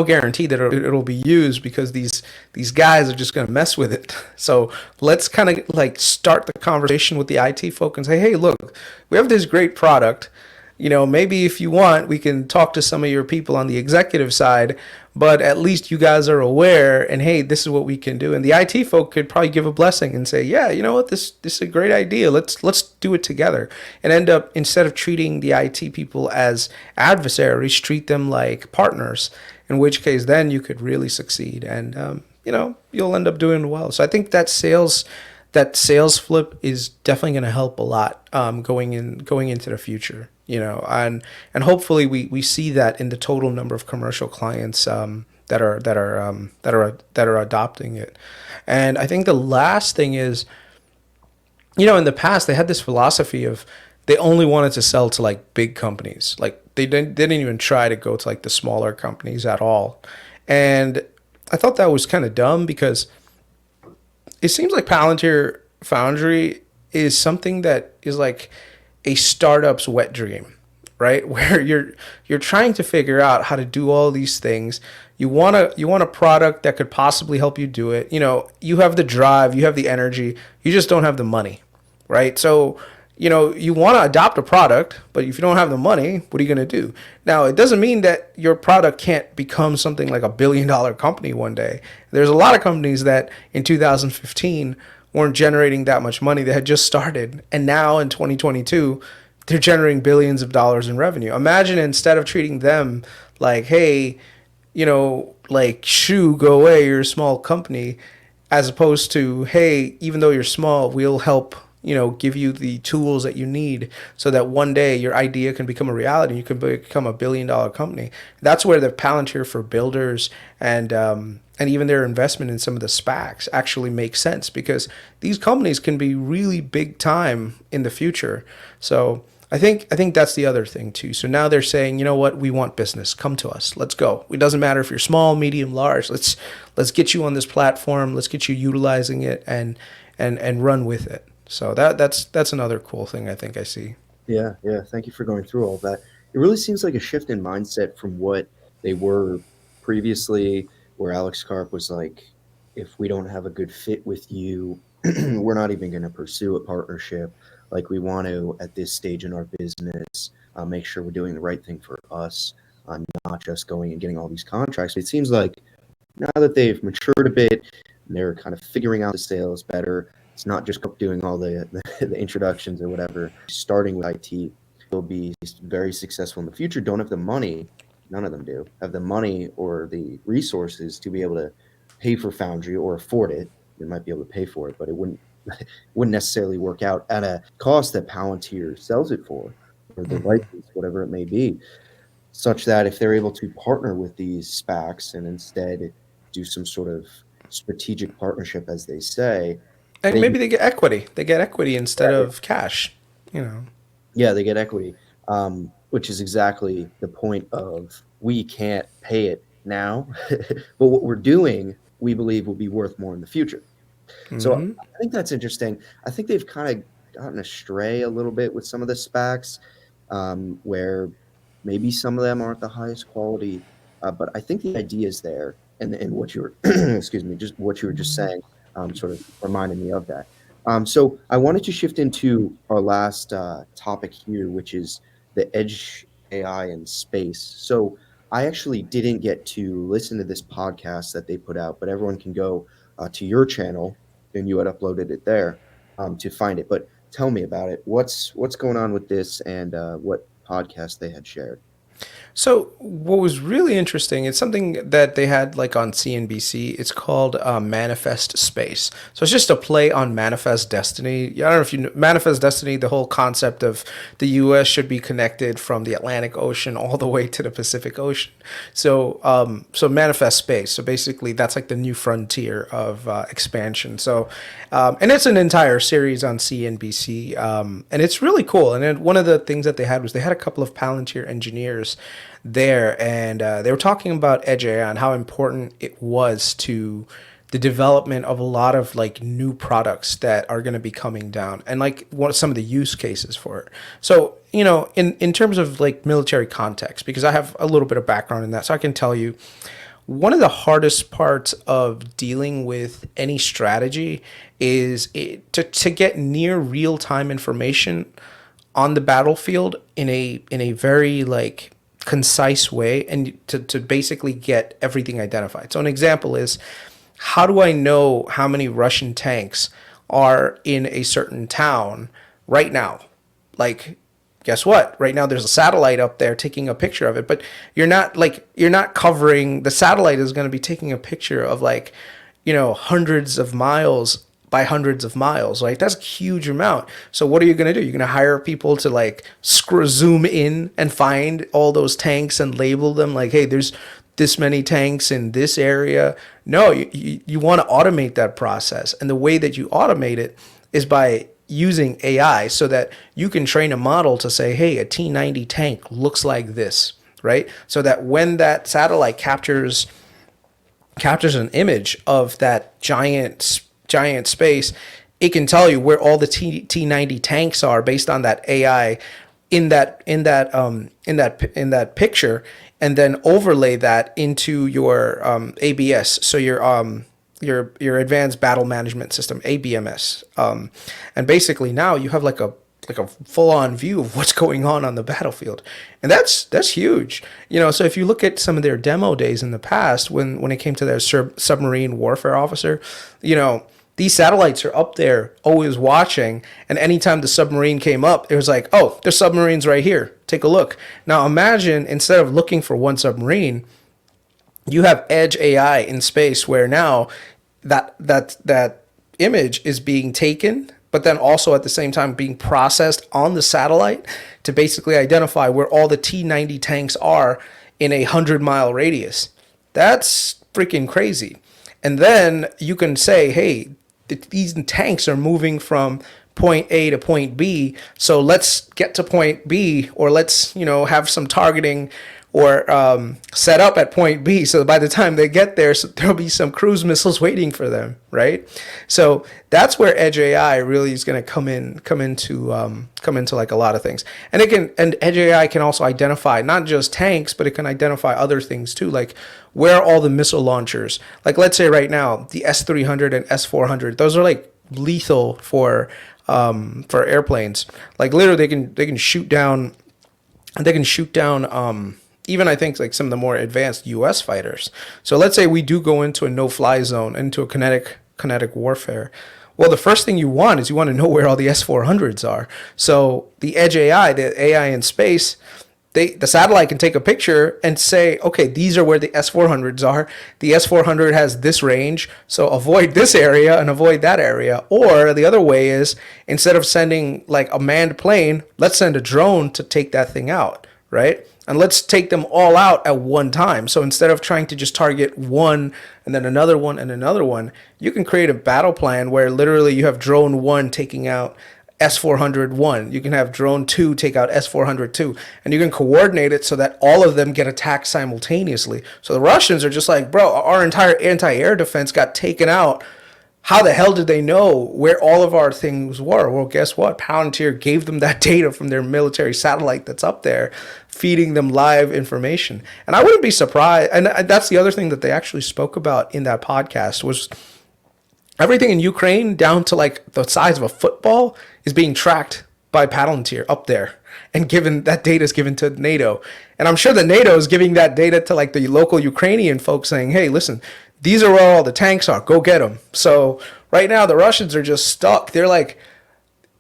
guarantee that it'll be used, because these guys are just going to mess with it. So let's kind of like start the conversation with the IT folk and say, hey, look, we have this great product. Maybe if you want, we can talk to some of your people on the executive side, but at least you guys are aware, and hey, this is what we can do. And the IT folk could probably give a blessing and say, yeah, you know what, this is a great idea. Let's do it together, and end up, instead of treating the IT people as adversaries, treat them like partners, in which case then you could really succeed, and you'll end up doing well. So I think that sales flip is definitely going to help a lot going into the future. And hopefully we see that in the total number of commercial clients that are adopting it. And I think the last thing is, in the past they had this philosophy of they only wanted to sell to like big companies. Like they didn't even try to go to like the smaller companies at all. And I thought that was kind of dumb, because it seems like Palantir Foundry is something that is like a startup's wet dream, right? Where you're trying to figure out how to do all these things. You want a product that could possibly help you do it. You have the drive, you have the energy, you just don't have the money, right? So you want to adopt a product, but if you don't have the money, what are you going to do? Now, it doesn't mean that your product can't become something like $1 billion company one day. There's a lot of companies that in 2015 weren't generating that much money. They had just started. And now in 2022, they're generating billions of dollars in revenue. Imagine instead of treating them like, hey, like, shoo, go away, you're a small company, as opposed to, hey, even though you're small, we'll help, give you the tools that you need so that one day your idea can become a reality. You can become $1 billion company. That's where the Palantir for builders and even their investment in some of the SPACs actually makes sense, because these companies can be really big time in the future. So I think that's the other thing too. So now they're saying, you know what, we want business. Come to us. Let's go. It doesn't matter if you're small, medium, large. Let's get you on this platform. Let's get you utilizing it and run with it. So that's another cool thing I think I see. Yeah, yeah. Thank you for going through all of that. It really seems like a shift in mindset from what they were previously, where Alex Karp was like, if we don't have a good fit with you, we're not even going to pursue a partnership. Like, we want to, at this stage in our business, make sure we're doing the right thing for us, not just going and getting all these contracts. It seems like now that they've matured a bit, and they're kind of figuring out the sales better. It's not just doing all the introductions or whatever. Starting with IT will be very successful in the future. Don't have the money. None of them do have the money or the resources to be able to pay for Foundry or afford it. They might be able to pay for it, but it wouldn't necessarily work out at a cost that Palantir sells it for, or the license, whatever it may be, such that if they're able to partner with these SPACs and instead do some sort of strategic partnership, as they say, And they maybe they get equity. They get equity instead of cash. You know. yeah, they get equity, which is exactly the point of, we can't pay it now, but what we're doing, we believe, will be worth more in the future. So Mm-hmm. I think that's interesting. I think they've kind of gotten astray a little bit with some of the SPACs, where maybe some of them aren't the highest quality, but I think the idea is there, and what you were, excuse me, just what you were just saying, sort of reminded me of that. So I wanted to shift into our last topic here, which is the edge AI and space. So I actually didn't get to listen to this podcast that they put out, but everyone can go to your channel, and you had uploaded it there, to find it. But tell me about it. What's going on with this, and what podcast they had shared? So what was really interesting, it's something that they had like on CNBC. It's called Manifest Space. So it's just a play on Manifest Destiny. I don't know if you know Manifest Destiny, the whole concept of the U.S. should be connected from the Atlantic Ocean all the way to the Pacific Ocean. So Manifest Space. So basically, that's like the new frontier of expansion. So, and it's an entire series on CNBC, and it's really cool. And then one of the things that they had was they had a couple of Palantir engineers there, and they were talking about edge AI and how important it was to the development of a lot of like new products that are going to be coming down, and like what some of the use cases for it. So in terms of like military context, because I have a little bit of background in that, so I can tell you one of the hardest parts of dealing with any strategy is to get near real time information on the battlefield in a very like concise way, and to basically get everything identified. So an example is, how do I know how many Russian tanks are in a certain town right now? Like, guess what? Right now there's a satellite up there taking a picture of it, but you're not covering, the satellite is going to be taking a picture of like, hundreds of miles by hundreds of miles. Like, that's a huge amount. So what are you going to do? You're going to hire people to like zoom in and find all those tanks and label them like, hey, there's this many tanks in this area. No, you want to automate that process. And the way that you automate it is by using AI, so that you can train a model to say, hey, a T-90 tank looks like this, right? So that when that satellite captures an image of that giant space, it can tell you where all the T-90 tanks are based on that AI in that picture, and then overlay that into your ABS, so your advanced battle management system, ABMS, and basically now you have like like a full on view of what's going on the battlefield, and that's huge. So if you look at some of their demo days in the past, when it came to their submarine warfare officer, these satellites are up there always watching, and anytime the submarine came up, it was like, oh, there's submarines right here. Take a look. Now imagine, instead of looking for one submarine, you have edge AI in space where now that image is being taken, but then also at the same time being processed on the satellite to basically identify where all the T-90 tanks are in a 100-mile radius. That's freaking crazy. And then you can say, hey, these tanks are moving from point A to point B, so let's get to point B, or let's have some targeting or set up at point B, so by the time they get there, so there'll be some cruise missiles waiting for them, right? So that's where Edge AI really is going to come into like a lot of things, and Edge AI can also identify not just tanks, but it can identify other things too, like where are all the missile launchers. Like let's say right now the S-300 and S-400, those are like lethal for airplanes. Like literally they can shoot down. Even I think like some of the more advanced U.S. fighters. So let's say we do go into a no-fly zone, into a kinetic warfare. Well, the first thing you want is you want to know where all the S-400s are. So the Edge AI, the AI in space, the satellite can take a picture and say, okay, these are where the S-400s are. The S-400 has this range, so avoid this area and avoid that area. Or the other way is, instead of sending like a manned plane, let's send a drone to take that thing out, right? And let's take them all out at one time. So instead of trying to just target one and then another one and another one, you can create a battle plan where literally you have drone 1 taking out S-400 1. You can have drone 2 take out S-400 2. And you can coordinate it so that all of them get attacked simultaneously. So the Russians are just like, bro, our entire anti-air defense got taken out. How the hell did they know where all of our things were? Well, guess what? Palantir gave them that data from their military satellite that's up there, feeding them live information. And I wouldn't be surprised. And that's the other thing that they actually spoke about in that podcast was everything in Ukraine down to like the size of a football is being tracked by Palantir up there. And given that data is given to NATO. And I'm sure that NATO is giving that data to like the local Ukrainian folks saying, hey, listen, these are where all the tanks are. Go get them. So right now the Russians are just stuck. They're like,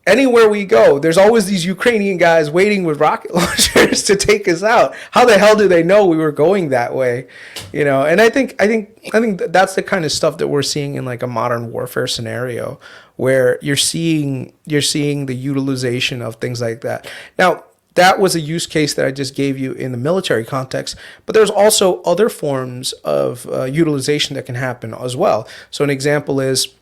anywhere we go, there's always these Ukrainian guys waiting with rocket launchers to take us out. How the hell do they know we were going that way? And I think that's the kind of stuff that we're seeing in like a modern warfare scenario, where you're seeing the utilization of things like that. Now, that was a use case that I just gave you in the military context, but there's also other forms of utilization that can happen as well. So an example is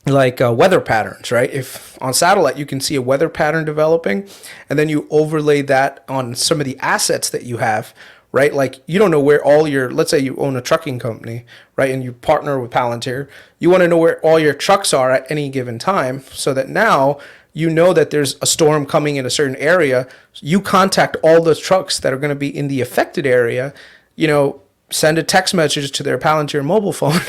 like weather patterns, right? If on satellite you can see a weather pattern developing, and then you overlay that on some of the assets that you have, right? Like you don't know where all your, let's say you own a trucking company, right? And you partner with Palantir. You want to know where all your trucks are at any given time, so that now you know that there's a storm coming in a certain area. You contact all those trucks that are going to be in the affected area, send a text message to their Palantir mobile phone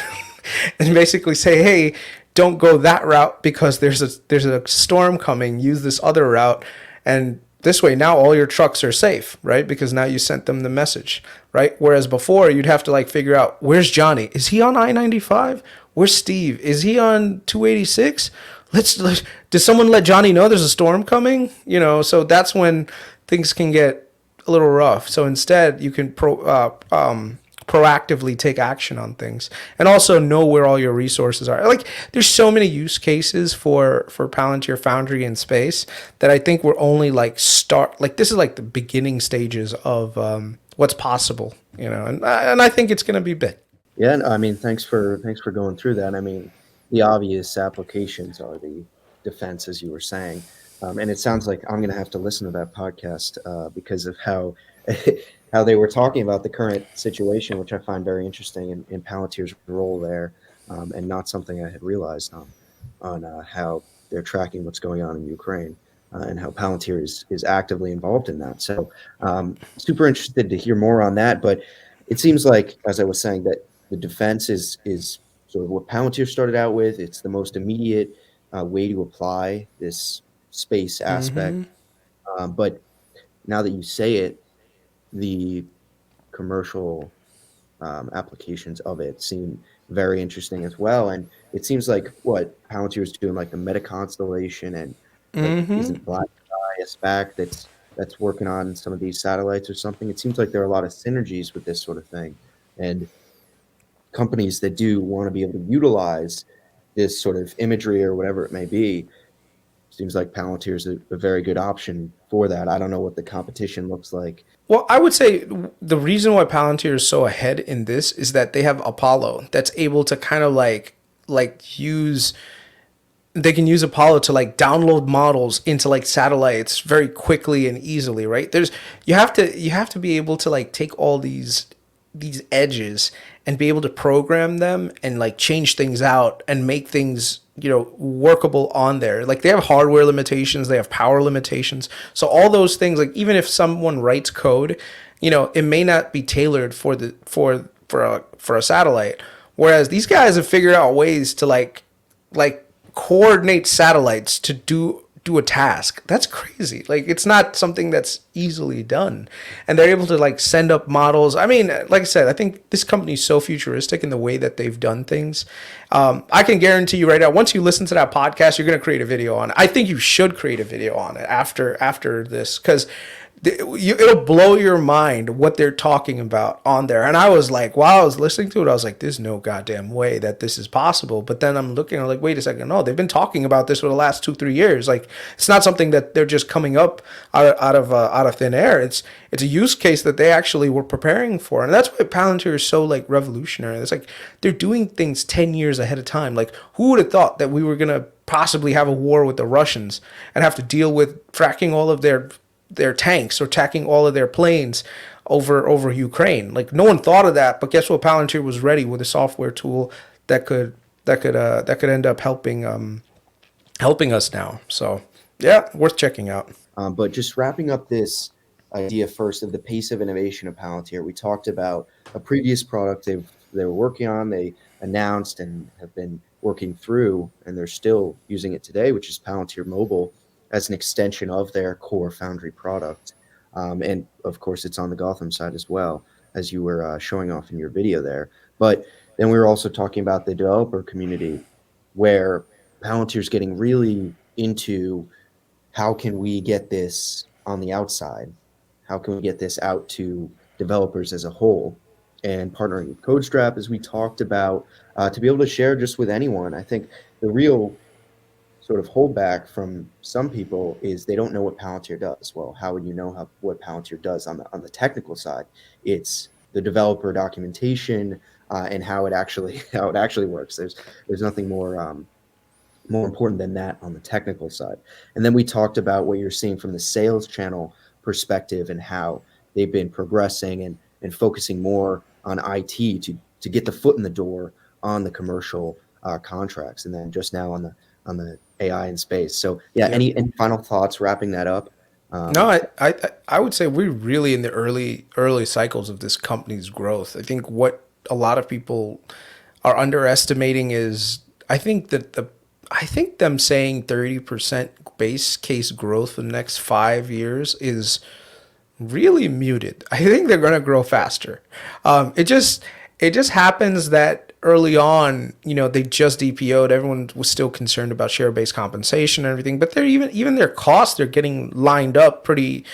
and basically say, hey, don't go that route because there's a storm coming. Use this other route. And this way, now all your trucks are safe, right? Because now you sent them the message, right? Whereas before, you'd have to like figure out, where's Johnny? Is he on I-95? Where's Steve? Is he on 286? Does someone let Johnny know there's a storm coming? So that's when things can get a little rough. So instead, you can proactively take action on things, and also know where all your resources are. Like there's so many use cases for Palantir Foundry in space that I think we're only like this is like the beginning stages of what's possible, and I think it's going to be big. Yeah, I mean, thanks for going through that. I mean, the obvious applications are the defense, as you were saying, and it sounds like I'm going to have to listen to that podcast because of how how they were talking about the current situation, which I find very interesting in Palantir's role there, and not something I had realized on how they're tracking what's going on in Ukraine, and how Palantir is actively involved in that. So super interested to hear more on that. But it seems like, as I was saying, that the defense is sort of what Palantir started out with. It's the most immediate way to apply this space aspect. But now that you say it, the commercial applications of it seem very interesting as well. And it seems like what Palantir is doing, like the Meta constellation, and like isn't Black Sky a SPAC that's working on some of these satellites or something. It seems like there are a lot of synergies with this sort of thing, and companies that do want to be able to utilize this sort of imagery or whatever it may be. Seems like Palantir is a very good option for that. I don't know what the competition looks like. Well, I would say the reason why Palantir is so ahead in this is that they have Apollo that's able to kind of like use they can use Apollo to like download models into like satellites very quickly and easily, right? There's you have to be able to like take all these edges and be able to program them and like change things out and make things, workable on there. Like they have hardware limitations, they have power limitations. So all those things, like even if someone writes code, it may not be tailored for a satellite. Whereas these guys have figured out ways to like coordinate satellites to do a task. That's crazy. Like it's not something that's easily done. And they're able to like send up models. I mean, like I said, I think this company is so futuristic in the way that they've done things. I can guarantee you right now, once you listen to that podcast, you're going to create a video on it. I think you should create a video on it after this, because it'll blow your mind what they're talking about on there. And I was like, while I was listening to it, I was like, there's no goddamn way that this is possible. But then I'm like, wait a second. No, they've been talking about this for the last 2-3 years. Like, it's not something that they're just coming up out of thin air. It's a use case that they actually were preparing for. And that's why Palantir is so like revolutionary. It's like they're doing things 10 years ahead of time. Like, who would have thought that we were going to possibly have a war with the Russians and have to deal with tracking all of their tanks or attacking all of their planes over Ukraine? Like no one thought of that, but guess what? Palantir was ready with a software tool that could end up helping us now. So yeah, worth checking out. But just wrapping up this idea first of the pace of innovation of Palantir, we talked about a previous product they were working on, they announced and have been working through, and they're still using it today, which is Palantir Mobile, as an extension of their core Foundry product. And of course, it's on the Gotham side as well, as you were showing off in your video there. But then we were also talking about the developer community, where Palantir's getting really into how can we get this on the outside? How can we get this out to developers as a whole? And partnering with CodeStrap, as we talked about, to be able to share just with anyone. I think the real sort of holdback from some people is they don't know what Palantir does. Well, how would you know what Palantir does on the technical side? It's the developer documentation and how it actually works. There's nothing more important than that on the technical side. And then we talked about what you're seeing from the sales channel perspective and how they've been progressing and focusing more on IT to get the foot in the door on the commercial contracts, and then just now on the AI in space. So yeah, any final thoughts wrapping that up? No, I would say we're really in the early cycles of this company's growth. I think what a lot of people are underestimating is I think them saying 30% base case growth for the next 5 years is really muted. I think they're going to grow faster. It just happens that early on, they just DPO'd. Everyone was still concerned about share-based compensation and everything, but they're even their costs, they're getting lined up pretty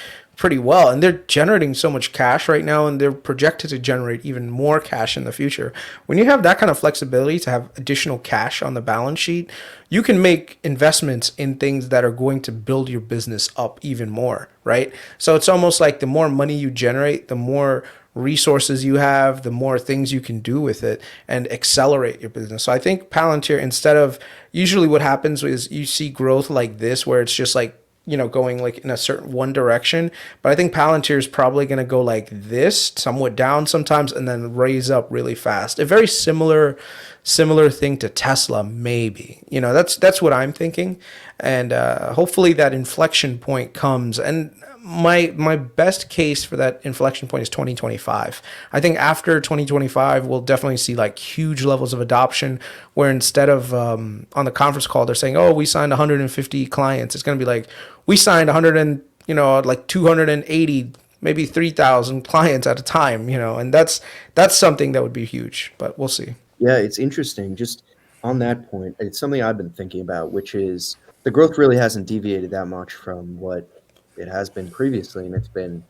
well, and they're generating so much cash right now, and they're projected to generate even more cash in the future. When you have that kind of flexibility to have additional cash on the balance sheet, you can make investments in things that are going to build your business up even more, right? So it's almost like the more money you generate, the more resources you have, the more things you can do with it and accelerate your business. So I think Palantir, instead of, usually what happens is you see growth like this where it's just like, going like in a certain one direction. But I think Palantir is probably going to go like this, somewhat down sometimes, and then raise up really fast. A very similar thing to Tesla, maybe. That's what I'm thinking. And hopefully that inflection point comes. And my best case for that inflection point is 2025. I think after 2025, we'll definitely see like huge levels of adoption where instead of on the conference call, they're saying, oh, we signed 150 clients. It's going to be like, we signed 100 and, like 280, maybe 3,000 clients at a time, and that's something that would be huge, but we'll see. Yeah, it's interesting. Just on that point, it's something I've been thinking about, which is the growth really hasn't deviated that much from what it has been previously, and it's been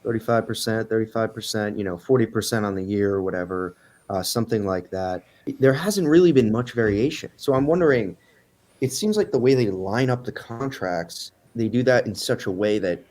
35%, 35%, 40% on the year or whatever, something like that. There hasn't really been much variation. So I'm wondering, it seems like the way they line up the contracts, they do that in such a way that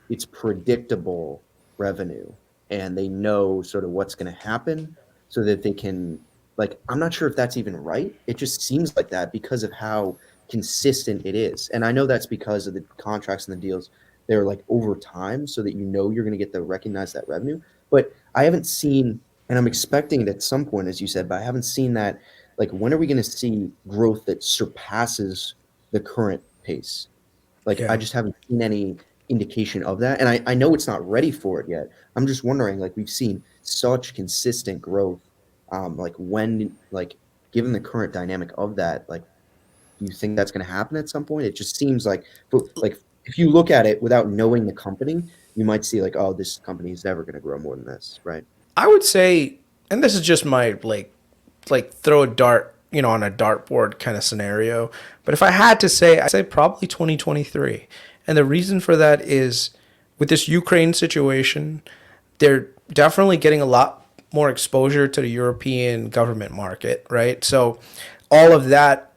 it's predictable revenue and they know sort of what's going to happen so that they can, like, I'm not sure if that's even right. It just seems like that because of how consistent it is. And I know that's because of the contracts and the deals. They're like over time so that you're going to get to recognize that revenue. But I haven't seen, and I'm expecting it at some point, as you said, but I haven't seen that. Like, when are we going to see growth that surpasses the current pace? Like, I Yeah. just haven't seen any indication of that. And I know it's not ready for it yet. I'm just wondering, like, we've seen such consistent growth. Like, like, given the current dynamic of that, like, do you think that's going to happen at some point? It just seems like, like, if you look at it without knowing the company, you might see, like, oh, this company is never going to grow more than this, right? I would say, and this is just my like throw a dart, on a dartboard kind of scenario. But if I had to say, I'd say probably 2023. And the reason for that is with this Ukraine situation, they're definitely getting a lot more exposure to the European government market, right? So all of that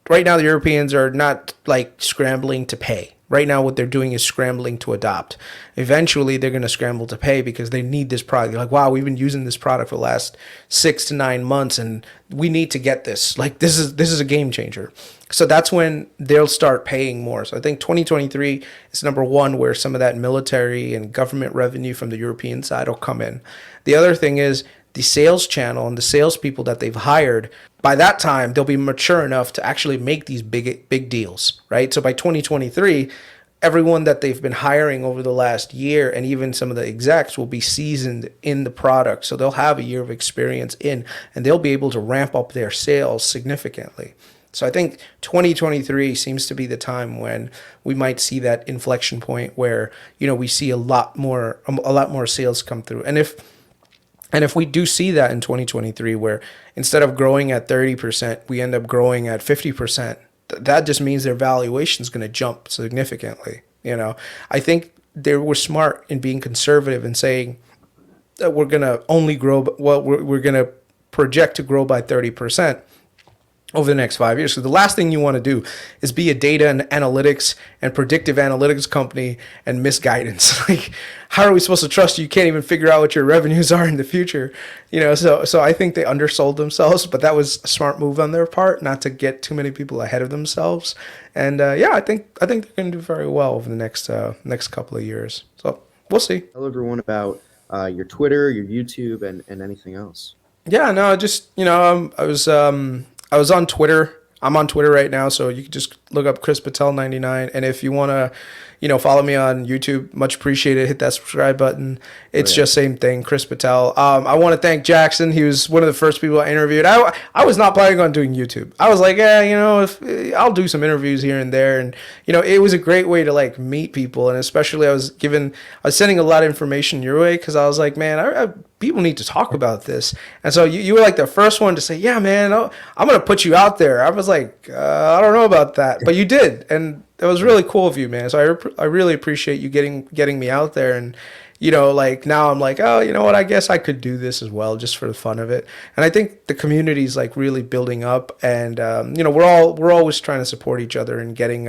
right now, the Europeans are not like scrambling to pay. Right now, what they're doing is scrambling to adopt. Eventually, they're going to scramble to pay because they need this product. They're like, wow, we've been using this product for the last 6 to 9 months, and we need to get this. Like, this is a game changer. So that's when they'll start paying more. So I think 2023 is number one, where some of that military and government revenue from the European side will come in. The other thing is the sales channel and the salespeople that they've hired. By that time, they'll be mature enough to actually make these big deals, right? So by 2023, everyone that they've been hiring over the last year and even some of the execs will be seasoned in the product. So they'll have a year of experience in, and they'll be able to ramp up their sales significantly. So I think 2023 seems to be the time when we might see that inflection point where, we see a lot more sales come through. And if we do see that in 2023, where instead of growing at 30%, we end up growing at 50%, that just means their valuation is going to jump significantly. I think they were smart in being conservative and saying that we're going to only grow, well, we're going to project to grow by 30% over the next 5 years. So the last thing you want to do is be a data and analytics and predictive analytics company and miss guidance. Like, how are we supposed to trust you? You can't even figure out what your revenues are in the future. So I think they undersold themselves, but that was a smart move on their part, not to get too many people ahead of themselves. And I think they're going to do very well over the next couple of years. So we'll see. Tell everyone about your Twitter, your YouTube, and anything else. Yeah, no, just I was on Twitter. I'm on Twitter right now, so you can just look up Kris Patel 99. And if you want to, follow me on YouTube, much appreciated. Hit that subscribe button. It's just same thing, Kris Patel. I want to thank Jackson. He was one of the first people I interviewed. I was not planning on doing YouTube. I was like, if I'll do some interviews here and there. And, it was a great way to like meet people. And especially I was sending a lot of information your way because I was like, man, people need to talk about this. And so you were like the first one to say, yeah, man, I'm going to put you out there. I was like, I don't know about that, but you did. And it was really cool of you, man. So I really appreciate you getting me out there. And, like now I'm like, oh, you know what? I guess I could do this as well, just for the fun of it. And I think the community is like really building up, and we're always trying to support each other and getting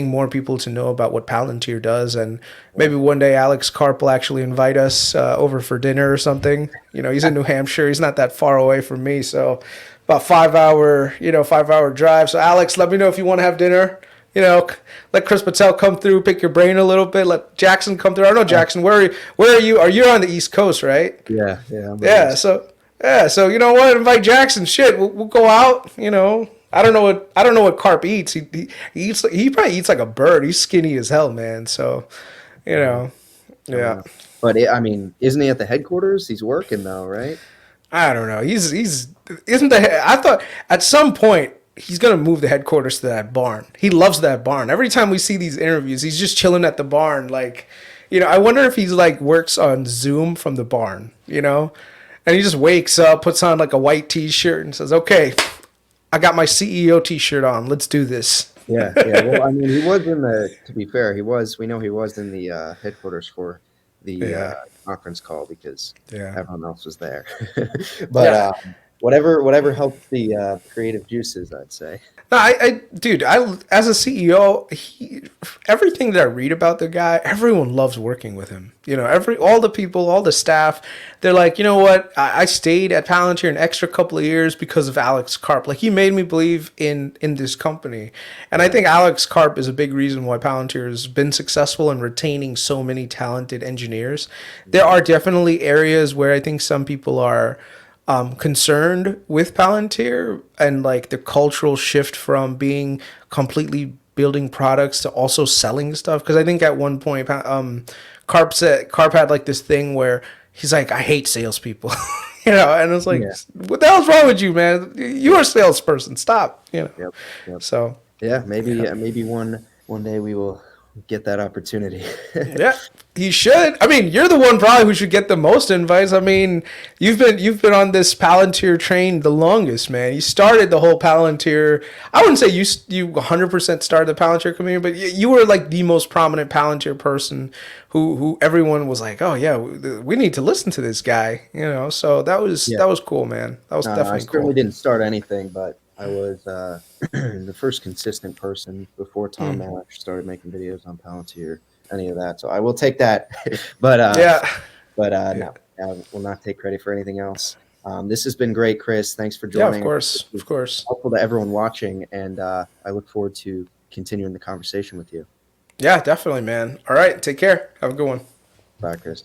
more people to know about what Palantir does. And maybe one day Alex Karp will actually invite us over for dinner or something. He's in New Hampshire. He's not that far away from me, so about 5-hour drive. So Alex, let me know if you want to have dinner. Let Kris Patel come through, pick your brain a little bit. Let Jackson come through. I don't know, Jackson, where are you? Are you on the East Coast, right? Yeah. So you know what? Invite Jackson. Shit, we'll go out. I don't know what Karp eats. He probably eats like a bird. He's skinny as hell, man. So You know, I don't yeah. know. But I mean, isn't he at the headquarters? He's working though, right? I don't know. He's isn't the. I thought at some point he's gonna move the headquarters to that barn. He loves that barn. Every time we see these interviews, he's just chilling at the barn. Like, I wonder if he's like works on Zoom from the barn. And he just wakes up, puts on like a white T-shirt, and says, "Okay, I got my CEO T-shirt on. Let's do this." Yeah, yeah. Well, I mean, he was in the. To be fair, he was. We know he was in the headquarters for the Yeah, conference call because yeah, everyone else was there. But yeah. whatever helped the creative juices, I'd say. No, dude, as a CEO, everything that I read about the guy, everyone loves working with him. All the people, all the staff, they're like, you know what? I stayed at Palantir an extra couple of years because of Alex Karp. Like, he made me believe in this company, and I think Alex Karp is a big reason why Palantir has been successful in retaining so many talented engineers. There are definitely areas where I think some people are concerned with Palantir and like the cultural shift from being completely building products to also selling stuff. Because I think at one point, Karp had like this thing where he's like, "I hate salespeople," and it's like, Yeah. "What the hell's wrong with you, man? You're a salesperson. Stop." Yep. Yep. So Yeah. Maybe one day we will get that opportunity. yeah, he should. I mean, you're the one probably who should get the most invites. I mean, you've been on this Palantir train the longest, man. You started the whole Palantir. I wouldn't say you 100% started the Palantir community, but you were like the most prominent Palantir person who everyone was like, oh yeah, we need to listen to this guy. So that was Yeah. that was cool, man. That was I definitely certainly cool. didn't start anything, but I was the first consistent person before Tom Nash started making videos on Palantir, any of that. So I will take that, but Yeah, yeah, no, I will not take credit for anything else. This has been great, Kris. Thanks for yeah. Of joining. This course, was of course. helpful to everyone watching, and I look forward to continuing the conversation with you. Yeah, definitely, man. All right, take care. Have a good one. Bye, Kris.